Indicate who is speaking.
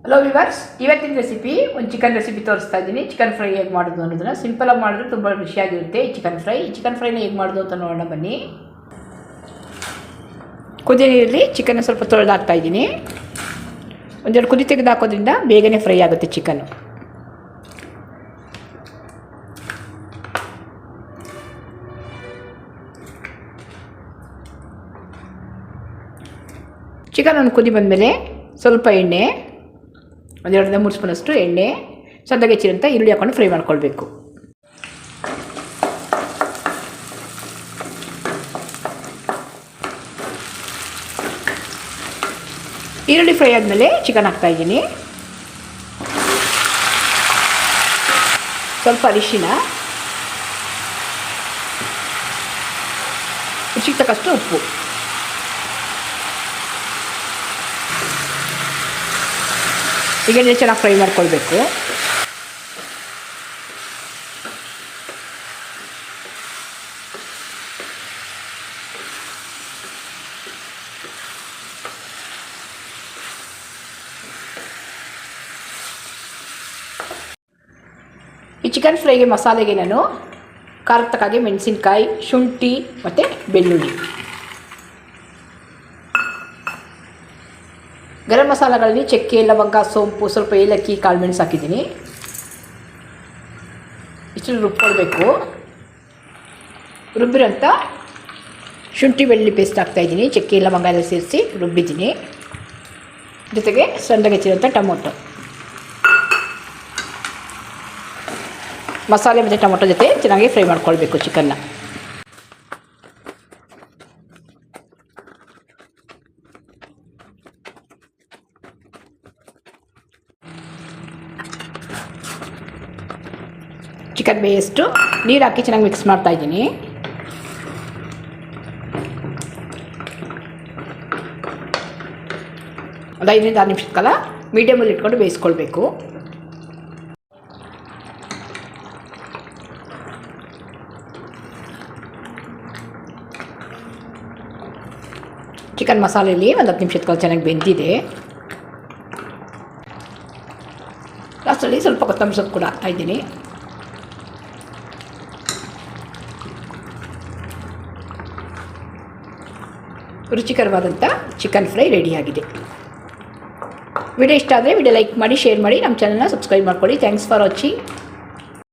Speaker 1: Hello viewers, ಇವತ್ತಿನ recipe ಒಂದು chicken recipe ತೋರಿಸ್ತಾ ಇದ್ದೀನಿ. ಚಿಕನ್ ಫ್ರೈ ಹೇಗೆ ಮಾಡೋದು ಅನ್ನೋದನ್ನು ಸಿಂಪಲಾಗಿ ಮಾಡಿದ್ರೆ ತುಂಬ ರುಚಿಯಾಗಿರುತ್ತೆ. ಈ ಚಿಕನ್ ಫ್ರೈನ ಹೇಗೆ ಮಾಡೋದು ಅಂತ ನೋಡೋಣ ಬನ್ನಿ. ಕುದಿ ನೀರಲ್ಲಿ ಚಿಕನ್ ಸ್ವಲ್ಪ ತೊಳೆದು ಹಾಕ್ತಾ ಇದ್ದೀನಿ. ಒಂದೆರಡು ಕುದಿ ತೆಗೆದು ಹಾಕೋದ್ರಿಂದ ಬೇಗನೆ ಫ್ರೈ ಆಗುತ್ತೆ ಚಿಕನ್ನು. ಚಿಕನ್ ಒಂದು ಕುದಿ ಬಂದಮೇಲೆ ಸ್ವಲ್ಪ ಎಣ್ಣೆ, ಒಂದೆರಡರಿಂದ 3 ಸ್ಪೂನಷ್ಟು ಎಣ್ಣೆ, ಸಣ್ಣಗೆ ಹೆಚ್ಚಿರಂತ ಈರುಳ್ಳಿ ಹಾಕೊಂಡು ಫ್ರೈ ಮಾಡ್ಕೊಳ್ಬೇಕು. ಈರುಳ್ಳಿ ಫ್ರೈ ಆದಮೇಲೆ ಚಿಕನ್ ಹಾಕ್ತಾಯಿದ್ದೀನಿ. ಸ್ವಲ್ಪ ಅರಿಶಿನ, ರುಚಿಗೆ ತಕ್ಕಷ್ಟು ಉಪ್ಪು. ಈಗ ಚೆನ್ನಾಗಿ ಫ್ರೈ ಮಾಡ್ಕೊಳ್ಬೇಕು. ಈ ಚಿಕನ್ ಫ್ರೈಗೆ ಮಸಾಲೆಗೆ ನಾನು ಖಾರದ ತಕ್ಕಾಗೆ ಮೆಣಸಿನ್ಕಾಯಿ, ಶುಂಠಿ ಮತ್ತು ಬೆಳ್ಳುಳ್ಳಿ, ಗರಂ ಮಸಾಲೆಗಳಲ್ಲಿ ಚಕ್ಕೆ, ಲವಂಗ, ಸೋಂಪು, ಸ್ವಲ್ಪ ಏಲಕ್ಕಿ, ಕಾಳುಮೆಣಸು ಹಾಕಿದ್ದೀನಿ. ಇಷ್ಟು ರುಬ್ಕೊಳ್ಬೇಕು. ರುಬ್ಬಿರೋಂಥ ಶುಂಠಿ ಬೆಳ್ಳುಳ್ಳಿ ಪೇಸ್ಟ್ ಹಾಕ್ತಾಯಿದ್ದೀನಿ. ಚಕ್ಕೆ, ಲವಂಗ ಎಲ್ಲ ಸೇರಿಸಿ ರುಬ್ಬಿದ್ದೀನಿ. ಜೊತೆಗೆ ಸಣ್ಣಗೆ ಹೆಚ್ಚಿರೋಂಥ ಟೊಮೊಟೊ, ಮಸಾಲೆ ಮತ್ತು ಟೊಮೊಟೊ ಜೊತೆ ಚೆನ್ನಾಗಿ ಫ್ರೈ ಮಾಡ್ಕೊಳ್ಬೇಕು ಚಿಕನ್ನ. ಚಿಕನ್ ಬೇಯಷ್ಟು ನೀರು ಹಾಕಿ ಚೆನ್ನಾಗಿ ಮಿಕ್ಸ್ ಮಾಡ್ತಾಯಿದ್ದೀನಿ. ಒಂದು 5ರಿಂದ 6 ನಿಮಿಷದ ಕಾಲ ಮೀಡಿಯಮಲ್ಲಿ ಇಟ್ಕೊಂಡು ಬೇಯಿಸ್ಕೊಳ್ಬೇಕು. ಚಿಕನ್ ಮಸಾಲೆಯಲ್ಲಿ ಒಂದು 10 ನಿಮಿಷದ ಕಾಲ ಚೆನ್ನಾಗಿ ಬೆಂದಿದೆ. ಲಾಸ್ಟಲ್ಲಿ ಸ್ವಲ್ಪ ಕೊತ್ತಂಬರಿ ಸೊಪ್ಪು ಕೂಡ ಹಾಕ್ತಾಯಿದ್ದೀನಿ. ರುಚಿಕರವಾದಂಥ ಚಿಕನ್ ಫ್ರೈ ರೆಡಿಯಾಗಿದೆ. ವಿಡಿಯೋ ಇಷ್ಟ ಆದರೆ ವಿಡಿಯೋ ಲೈಕ್ ಮಾಡಿ, ಶೇರ್ ಮಾಡಿ, ನಮ್ಮ ಚಾನಲ್ನ ಸಬ್ಸ್ಕ್ರೈಬ್ ಮಾಡ್ಕೊಳ್ಳಿ. Thanks for watching.